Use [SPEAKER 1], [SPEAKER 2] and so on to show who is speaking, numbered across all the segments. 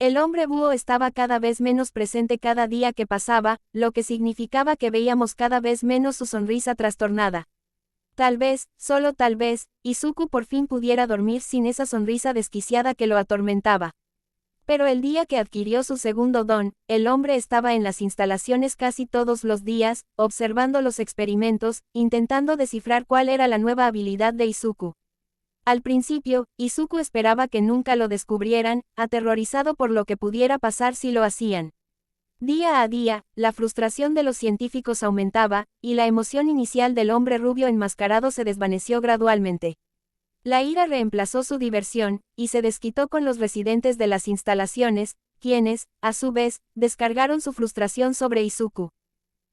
[SPEAKER 1] El hombre búho estaba cada vez menos presente cada día que pasaba, lo que significaba que veíamos cada vez menos su sonrisa trastornada. Tal vez, solo tal vez, Izuku por fin pudiera dormir sin esa sonrisa desquiciada que lo atormentaba. Pero el día que adquirió su segundo don, el hombre estaba en las instalaciones casi todos los días, observando los experimentos, intentando descifrar cuál era la nueva habilidad de Izuku. Al principio, Izuku esperaba que nunca lo descubrieran, aterrorizado por lo que pudiera pasar si lo hacían. Día a día, la frustración de los científicos aumentaba, y la emoción inicial del hombre rubio enmascarado se desvaneció gradualmente. La ira reemplazó su diversión, y se desquitó con los residentes de las instalaciones, quienes, a su vez, descargaron su frustración sobre Izuku.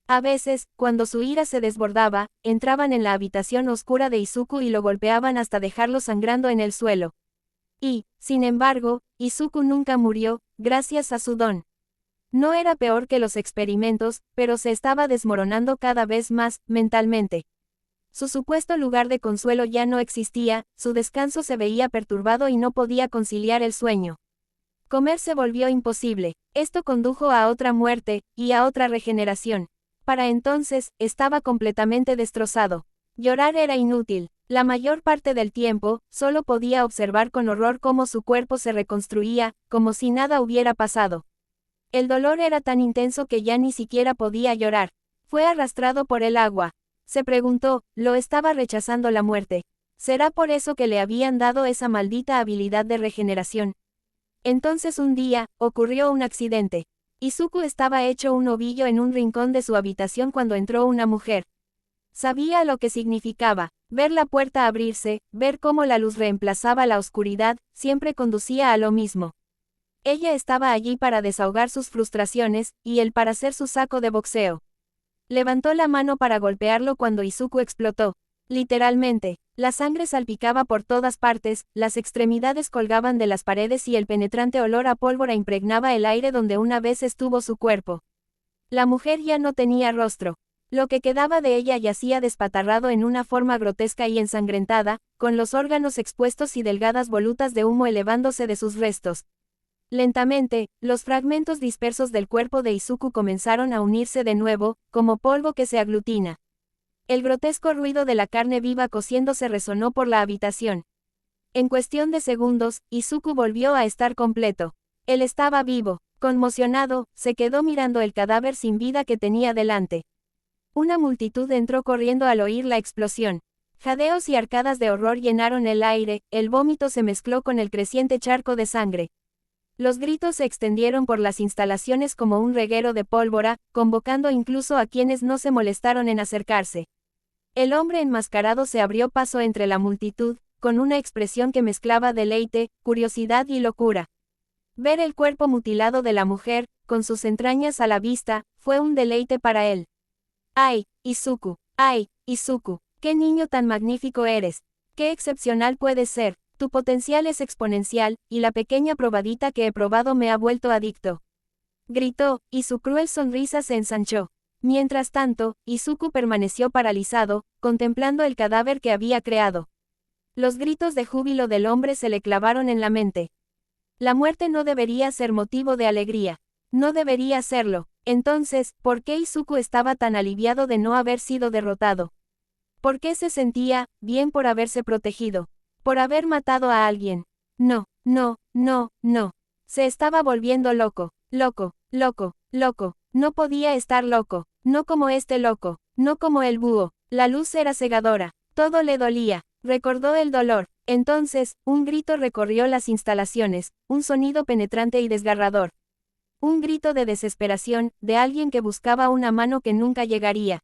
[SPEAKER 1] A veces, cuando su ira se desbordaba, entraban en la habitación oscura de Izuku y lo golpeaban hasta dejarlo sangrando en el suelo. Y, sin embargo, Izuku nunca murió, gracias a su don. No era peor que los experimentos, pero se estaba desmoronando cada vez más, mentalmente. Su supuesto lugar de consuelo ya no existía, su descanso se veía perturbado y no podía conciliar el sueño. Comer se volvió imposible, esto condujo a otra muerte, y a otra regeneración. Para entonces, estaba completamente destrozado. Llorar era inútil. La mayor parte del tiempo, solo podía observar con horror cómo su cuerpo se reconstruía, como si nada hubiera pasado. El dolor era tan intenso que ya ni siquiera podía llorar. Fue arrastrado por el agua. Se preguntó, ¿lo estaba rechazando la muerte? ¿Será por eso que le habían dado esa maldita habilidad de regeneración? Entonces un día, ocurrió un accidente. Izuku estaba hecho un ovillo en un rincón de su habitación cuando entró una mujer. Sabía lo que significaba, ver la puerta abrirse, ver cómo la luz reemplazaba la oscuridad, siempre conducía a lo mismo. Ella estaba allí para desahogar sus frustraciones, y él para ser su saco de boxeo. Levantó la mano para golpearlo cuando Izuku explotó. Literalmente, la sangre salpicaba por todas partes, las extremidades colgaban de las paredes y el penetrante olor a pólvora impregnaba el aire donde una vez estuvo su cuerpo. La mujer ya no tenía rostro. Lo que quedaba de ella yacía despatarrado en una forma grotesca y ensangrentada, con los órganos expuestos y delgadas volutas de humo elevándose de sus restos. Lentamente, los fragmentos dispersos del cuerpo de Izuku comenzaron a unirse de nuevo, como polvo que se aglutina. El grotesco ruido de la carne viva cociéndose resonó por la habitación. En cuestión de segundos, Izuku volvió a estar completo. Él estaba vivo. Conmocionado, se quedó mirando el cadáver sin vida que tenía delante. Una multitud entró corriendo al oír la explosión. Jadeos y arcadas de horror llenaron el aire, el vómito se mezcló con el creciente charco de sangre. Los gritos se extendieron por las instalaciones como un reguero de pólvora, convocando incluso a quienes no se molestaron en acercarse. El hombre enmascarado se abrió paso entre la multitud, con una expresión que mezclaba deleite, curiosidad y locura. Ver el cuerpo mutilado de la mujer, con sus entrañas a la vista, fue un deleite para él. ¡Ay, Izuku! ¡Ay, Izuku! ¡Qué niño tan magnífico eres! ¡Qué excepcional puedes ser! Tu potencial es exponencial, y la pequeña probadita que he probado me ha vuelto adicto. Gritó, y su cruel sonrisa se ensanchó. Mientras tanto, Izuku permaneció paralizado, contemplando el cadáver que había creado. Los gritos de júbilo del hombre se le clavaron en la mente. La muerte no debería ser motivo de alegría. No debería serlo. Entonces, ¿por qué Izuku estaba tan aliviado de no haber sido derrotado? ¿Por qué se sentía bien por haberse protegido? Por haber matado a alguien. No, no, no, no. Se estaba volviendo loco, loco, loco, loco. No podía estar loco, no como este loco, no como el búho. La luz era cegadora, todo le dolía. Recordó el dolor. Entonces, un grito recorrió las instalaciones, un sonido penetrante y desgarrador. Un grito de desesperación, de alguien que buscaba una mano que nunca llegaría.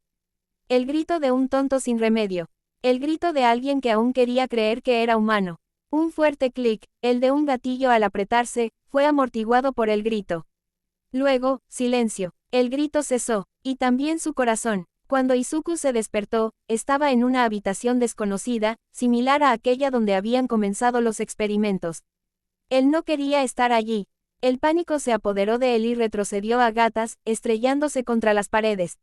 [SPEAKER 1] El grito de un tonto sin remedio. El grito de alguien que aún quería creer que era humano. Un fuerte clic, el de un gatillo al apretarse, fue amortiguado por el grito. Luego, silencio. El grito cesó, y también su corazón. Cuando Izuku se despertó, estaba en una habitación desconocida, similar a aquella donde habían comenzado los experimentos. Él no quería estar allí. El pánico se apoderó de él y retrocedió a gatas, estrellándose contra las paredes.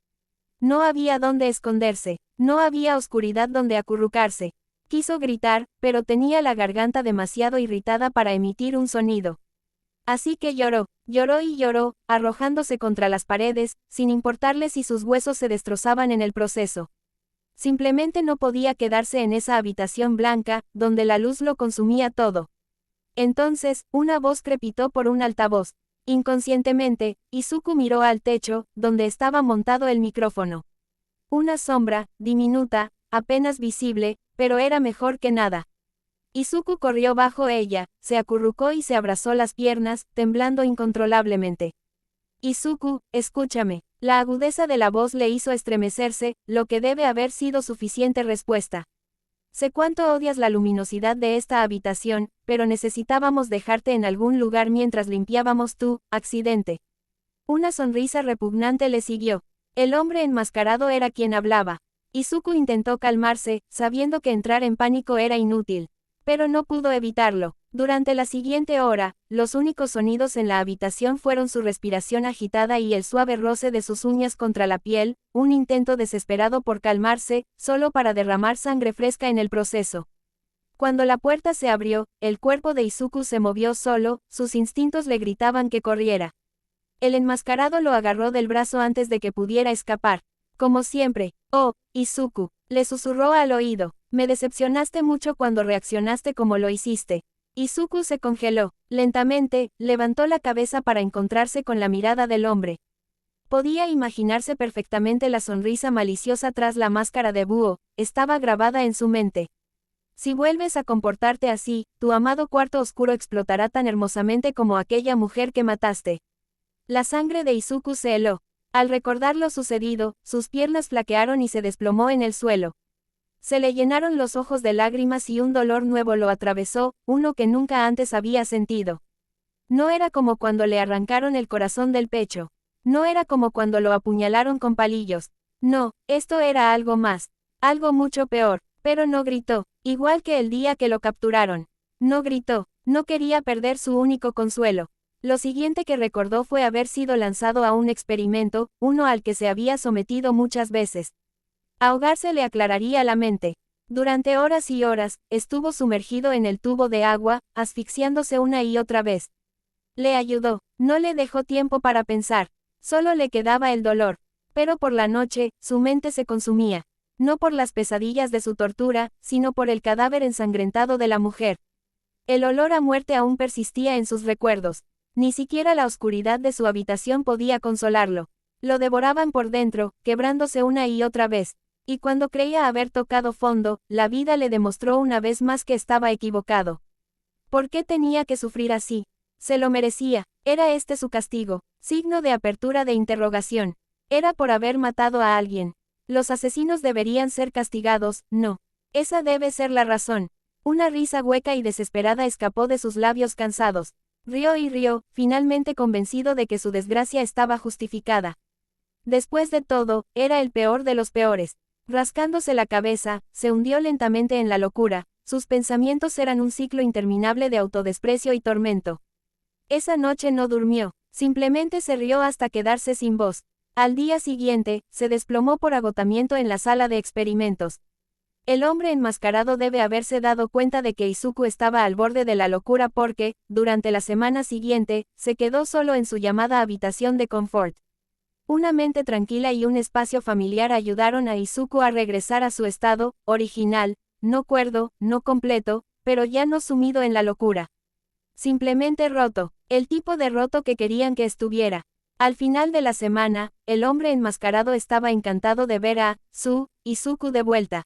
[SPEAKER 1] No había dónde esconderse, no había oscuridad donde acurrucarse. Quiso gritar, pero tenía la garganta demasiado irritada para emitir un sonido. Así que lloró, lloró y lloró, arrojándose contra las paredes, sin importarle si sus huesos se destrozaban en el proceso. Simplemente no podía quedarse en esa habitación blanca, donde la luz lo consumía todo. Entonces, una voz crepitó por un altavoz. Inconscientemente, Izuku miró al techo, donde estaba montado el micrófono. Una sombra, diminuta, apenas visible, pero era mejor que nada. Izuku corrió bajo ella, se acurrucó y se abrazó las piernas, temblando incontrolablemente. Izuku, escúchame. La agudeza de la voz le hizo estremecerse, lo que debe haber sido suficiente respuesta. Sé cuánto odias la luminosidad de esta habitación, pero necesitábamos dejarte en algún lugar mientras limpiábamos tu accidente. Una sonrisa repugnante le siguió. El hombre enmascarado era quien hablaba. Izuku intentó calmarse, sabiendo que entrar en pánico era inútil. Pero no pudo evitarlo. Durante la siguiente hora, los únicos sonidos en la habitación fueron su respiración agitada y el suave roce de sus uñas contra la piel, un intento desesperado por calmarse, solo para derramar sangre fresca en el proceso. Cuando la puerta se abrió, el cuerpo de Izuku se movió solo, sus instintos le gritaban que corriera. El enmascarado lo agarró del brazo antes de que pudiera escapar. Como siempre, oh, Izuku, le susurró al oído, me decepcionaste mucho cuando reaccionaste como lo hiciste. Izuku se congeló. Lentamente, levantó la cabeza para encontrarse con la mirada del hombre. Podía imaginarse perfectamente la sonrisa maliciosa tras la máscara de búho, estaba grabada en su mente. Si vuelves a comportarte así, tu amado cuarto oscuro explotará tan hermosamente como aquella mujer que mataste. La sangre de Izuku se heló. Al recordar lo sucedido, sus piernas flaquearon y se desplomó en el suelo. Se le llenaron los ojos de lágrimas y un dolor nuevo lo atravesó, uno que nunca antes había sentido. No era como cuando le arrancaron el corazón del pecho. No era como cuando lo apuñalaron con palillos. No, esto era algo más. Algo mucho peor. Pero no gritó, igual que el día que lo capturaron. No gritó, no quería perder su único consuelo. Lo siguiente que recordó fue haber sido lanzado a un experimento, uno al que se había sometido muchas veces. Ahogarse le aclararía la mente. Durante horas y horas, estuvo sumergido en el tubo de agua, asfixiándose una y otra vez. Le ayudó, no le dejó tiempo para pensar, solo le quedaba el dolor. Pero por la noche, su mente se consumía. No por las pesadillas de su tortura, sino por el cadáver ensangrentado de la mujer. El olor a muerte aún persistía en sus recuerdos. Ni siquiera la oscuridad de su habitación podía consolarlo. Lo devoraban por dentro, quebrándose una y otra vez. Y cuando creía haber tocado fondo, la vida le demostró una vez más que estaba equivocado. ¿Por qué tenía que sufrir así? Se lo merecía. Era este su castigo. Signo de apertura de interrogación. Era por haber matado a alguien. Los asesinos deberían ser castigados, no. Esa debe ser la razón. Una risa hueca y desesperada escapó de sus labios cansados. Rió y rió, finalmente convencido de que su desgracia estaba justificada. Después de todo, era el peor de los peores. Rascándose la cabeza, se hundió lentamente en la locura, sus pensamientos eran un ciclo interminable de autodesprecio y tormento. Esa noche no durmió, simplemente se rió hasta quedarse sin voz. Al día siguiente, se desplomó por agotamiento en la sala de experimentos. El hombre enmascarado debe haberse dado cuenta de que Izuku estaba al borde de la locura porque, durante la semana siguiente, se quedó solo en su llamada habitación de confort. Una mente tranquila y un espacio familiar ayudaron a Izuku a regresar a su estado original, no cuerdo, no completo, pero ya no sumido en la locura. Simplemente roto, el tipo de roto que querían que estuviera. Al final de la semana, el hombre enmascarado estaba encantado de ver a Izuku de vuelta.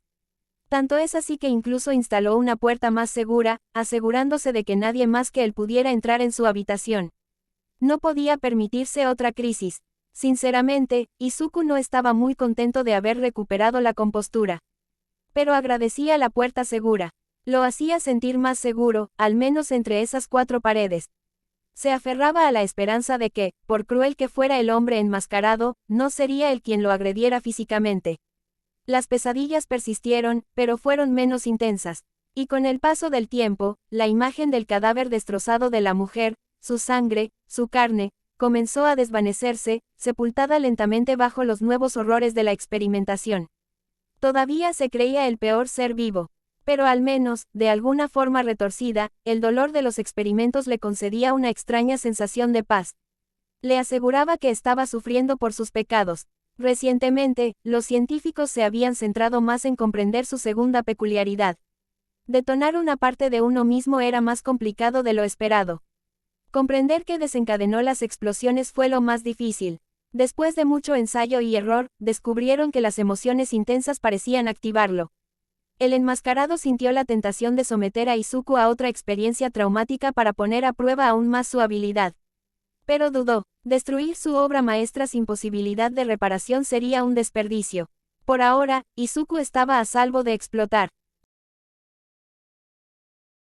[SPEAKER 1] Tanto es así que incluso instaló una puerta más segura, asegurándose de que nadie más que él pudiera entrar en su habitación. No podía permitirse otra crisis. Sinceramente, Izuku no estaba muy contento de haber recuperado la compostura. Pero agradecía la puerta segura. Lo hacía sentir más seguro, al menos entre esas cuatro paredes. Se aferraba a la esperanza de que, por cruel que fuera el hombre enmascarado, no sería él quien lo agrediera físicamente. Las pesadillas persistieron, pero fueron menos intensas. Y con el paso del tiempo, la imagen del cadáver destrozado de la mujer, su sangre, su carne, comenzó a desvanecerse, sepultada lentamente bajo los nuevos horrores de la experimentación. Todavía se creía el peor ser vivo. Pero al menos, de alguna forma retorcida, el dolor de los experimentos le concedía una extraña sensación de paz. Le aseguraba que estaba sufriendo por sus pecados. Recientemente, los científicos se habían centrado más en comprender su segunda peculiaridad. Detonar una parte de uno mismo era más complicado de lo esperado. Comprender qué desencadenó las explosiones fue lo más difícil. Después de mucho ensayo y error, descubrieron que las emociones intensas parecían activarlo. El enmascarado sintió la tentación de someter a Izuku a otra experiencia traumática para poner a prueba aún más su habilidad. Pero dudó. Destruir su obra maestra sin posibilidad de reparación sería un desperdicio. Por ahora, Izuku estaba a salvo de explotar.